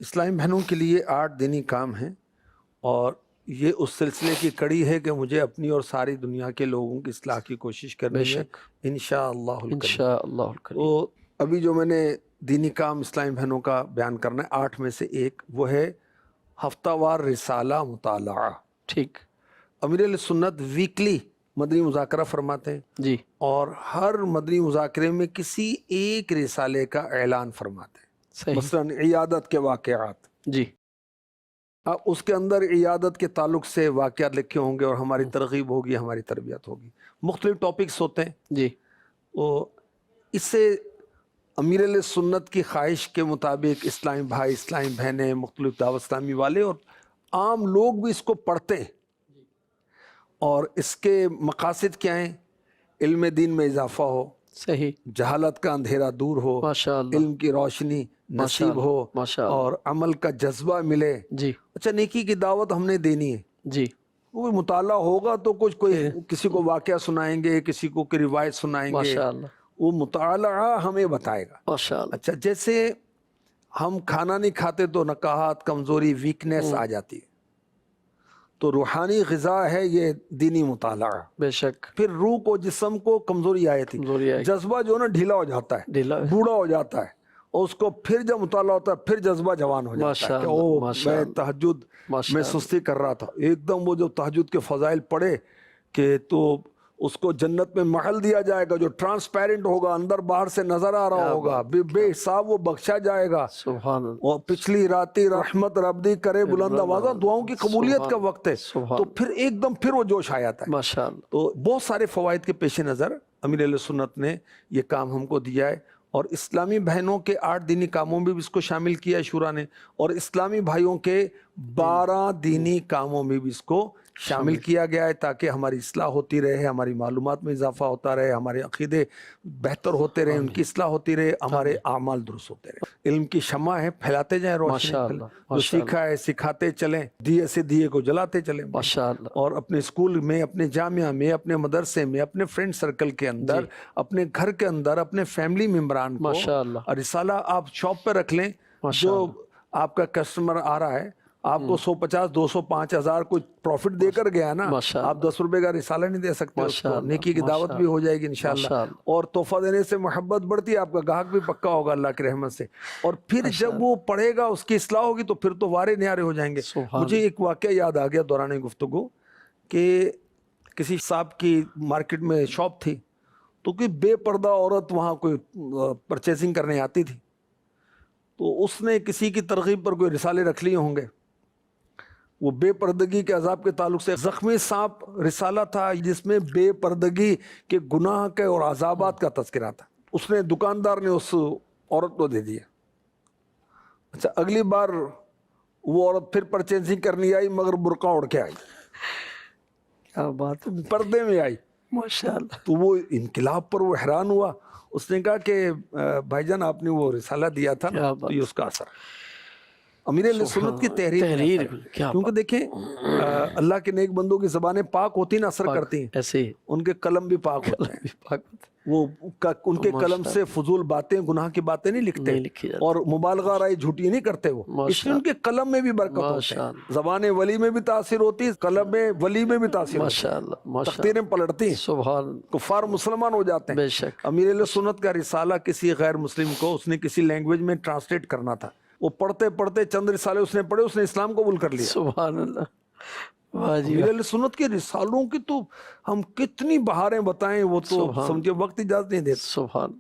اسلامی بہنوں کے لیے 8 دینی کام ہیں، اور یہ اس سلسلے کی کڑی ہے کہ مجھے اپنی اور ساری دنیا کے لوگوں کی اصلاح کی کوشش کرنی ہے انشاءاللہ الکریم۔ انشاءاللہ الکریم۔ تو ابھی جو میں نے دینی کام اسلامی بہنوں کا بیان کرنا ہے 8 میں سے ایک، وہ ہے ہفتہ وار رسالہ مطالعہ۔ ٹھیک امیر علیہ سنت ویکلی مدنی مذاکرہ فرماتے ہیں، جی، اور ہر مدنی مذاکرے میں کسی ایک رسالے کا اعلان فرماتے ہیں۔ صحیح، مثلا عیادت کے واقعات، جی اب اس کے اندر عیادت کے تعلق سے واقعات لکھے ہوں گے اور ہماری ترغیب ہوگی، ہماری تربیت ہوگی، مختلف ٹاپکس ہوتے ہیں۔ جی، تو اس سے امیر علیہ سنت کی خواہش کے مطابق اسلامی بھائی، اسلامی بہنیں، مختلف دعوت اسلامی والے اور عام لوگ بھی اس کو پڑھتے ہیں، اور اس کے مقاصد کیا ہیں؟ علم دین میں اضافہ ہو، صحیح، جہالت کا اندھیرا دور ہو، ماشاء اللہ، علم کی روشنی ماشاء نصیب اللہ، ہو، ماشاء اللہ، اور عمل کا جذبہ ملے۔ جی اچھا، نیکی کی دعوت ہم نے دینی ہے، جی، وہ مطالعہ ہوگا تو کوئی کسی کو واقعہ سنائیں گے، کسی کو کوئی روایت سنائیں گے، ماشاء اللہ، وہ مطالعہ ہمیں بتائے گا۔ ماشاء اللہ، اچھا، جیسے ہم کھانا نہیں کھاتے تو نقاہت، کمزوری، ویکنیس آ جاتی ہے، تو روحانی غذا ہے یہ دینی مطالعہ۔ بے شک، پھر روح کو، جسم کو کمزوری آئی تھی، کمزوری آئی، جذبہ جو ہے نا ڈھیلا ہو جاتا ہے، ڈھیلا، بوڑھا ہو جاتا ہے، اور اس کو پھر جب مطالعہ ہوتا ہے پھر جذبہ جوان ہو جاتا ماشاء ہے کہ اللہ، او ماشاء میں اللہ، تہجد ماشاء میں اللہ، سستی کر رہا تھا، ایک دم وہ جو تہجد کے فضائل پڑھے کہ تو اس کو جنت میں محل دیا جائے گا جو ٹرانسپیرنٹ ہوگا، اندر باہر سے نظر آ رہا ہوگا، بے حساب وہ بخشا جائے گا۔ سبحان اللہ، اور پچھلی راتی رحمت ربدی کرے بلند آوازہ، دعاؤں کی قبولیت کا وقت ہے، سبحان تو پھر ایک دم پھر وہ جوش آ جاتا ہے۔ ماشاء اللہ، تو بہت سارے فوائد کے پیش نظر امیر علیہ سنت نے یہ کام ہم کو دیا ہے، اور اسلامی بہنوں کے 8 دینی کاموں میں بھی اس کو شامل کیا ہے شورا نے، اور اسلامی بھائیوں کے 12 دینی کاموں میں بھی اس کو شامل کیا گیا ہے، تاکہ ہماری اصلاح ہوتی رہے، ہماری معلومات میں اضافہ ہوتا رہے، ہمارے عقیدے بہتر ہوتے رہے، ان کی اصلاح ہوتی رہے، ہمارے اعمال درست ہوتے رہے۔ علم کی شمع ہے، پھیلاتے جائیں روشنی، ماشاء اللہ، جو سیکھا ہے سکھاتے چلیں، دیے سے دیے کو جلاتے چلیں، ماشاء اللہ، اور اپنے اسکول میں، اپنے جامعہ میں، اپنے مدرسے میں، اپنے فرینڈ سرکل کے اندر، اپنے گھر کے اندر، اپنے فیملی ممبران کو ماشاء اللہ، رسالہ آپ شاپ پہ رکھ لیں۔ ماشاء جو اللہ، آپ کا کسٹمر آ رہا ہے، آپ کو 150 200 5000 کوئی پروفٹ دے کر گیا نا، ماشاء آپ 10 روپے کا رسالہ نہیں دے سکتے اس ماشاء کو، اللہ، نیکی کی دعوت بھی ہو جائے گی انشاءاللہ، ماشاء اللہ، اور تحفہ دینے سے محبت بڑھتی ہے، آپ کا گاہک بھی پکا ہوگا اللہ کی رحمت سے، اور پھر جب وہ پڑھے گا، اس کی اصلاح ہوگی، تو پھر تو وارے نیارے ہو جائیں گے۔ مجھے ایک واقعہ یاد آ گیا دوران گفتگو، کہ کسی صاحب کی مارکیٹ میں شاپ تھی، تو کوئی بے پردہ عورت وہاں کوئی پرچیزنگ کرنے آتی تھی، تو اس نے کسی کی ترغیب پر کوئی رسالے رکھ لیے ہوں گے۔ وہ بے پردگی کے عذاب کے تعلق سے زخمی سانپ رسالہ تھا، جس میں بے پردگی کے گناہ کے اور عذابات کا تذکرہ تھا۔ اس نے، دکاندار نے اس عورت کو دے دیا۔ اچھا، اگلی بار وہ عورت پھر پرچیزنگ کرنی آئی، مگر برقع اوڑھ کے آئی، کیا بات ہے، پردے میں آئی۔ ماشاء اللہ، تو وہ انقلاب پر وہ حیران ہوا، اس نے کہا کہ بھائی جان آپ نے وہ رسالہ دیا تھا نا، تو یہ اس کا اثر ہے۔ امیر علیہ سنت کی تحریر، کیونکہ دیکھیں اللہ کے نیک بندوں کی زبانیں پاک ہوتی نا، اثر کرتی ہیں، ایسے ہی ان کے قلم بھی پاک ہوتے ہیں، وہ ان کے قلم سے فضول باتیں، گناہ کی باتیں نہیں لکھتے، اور مبالغہ رائے جھوٹی نہیں کرتے وہ، اس لیے ان کے قلم میں بھی برکت ہوتی ہے۔ زبان ولی میں بھی تاثیر ہوتی ہے، قلم ولی میں بھی تاثیر ہوتی ہے، تقدیریں پلٹتی ہیں، سبحان، کفار مسلمان ہو جاتے ہیں۔ بے شک، امیر علیہ سنت کا رسالہ کسی غیر مسلم کو اس نے کسی لینگویج میں ٹرانسلیٹ کرنا تھا، وہ پڑھتے پڑھتے چند رسالے اس نے پڑھے، اس نے اسلام قبول کر لیا۔ سبحان اللہ، واہ جی، امیر علیہ سنت کے رسالوں کی تو ہم کتنی بہاریں بتائیں، وہ تو سمجھے وقت اجازت نہیں دیتے۔ سبحان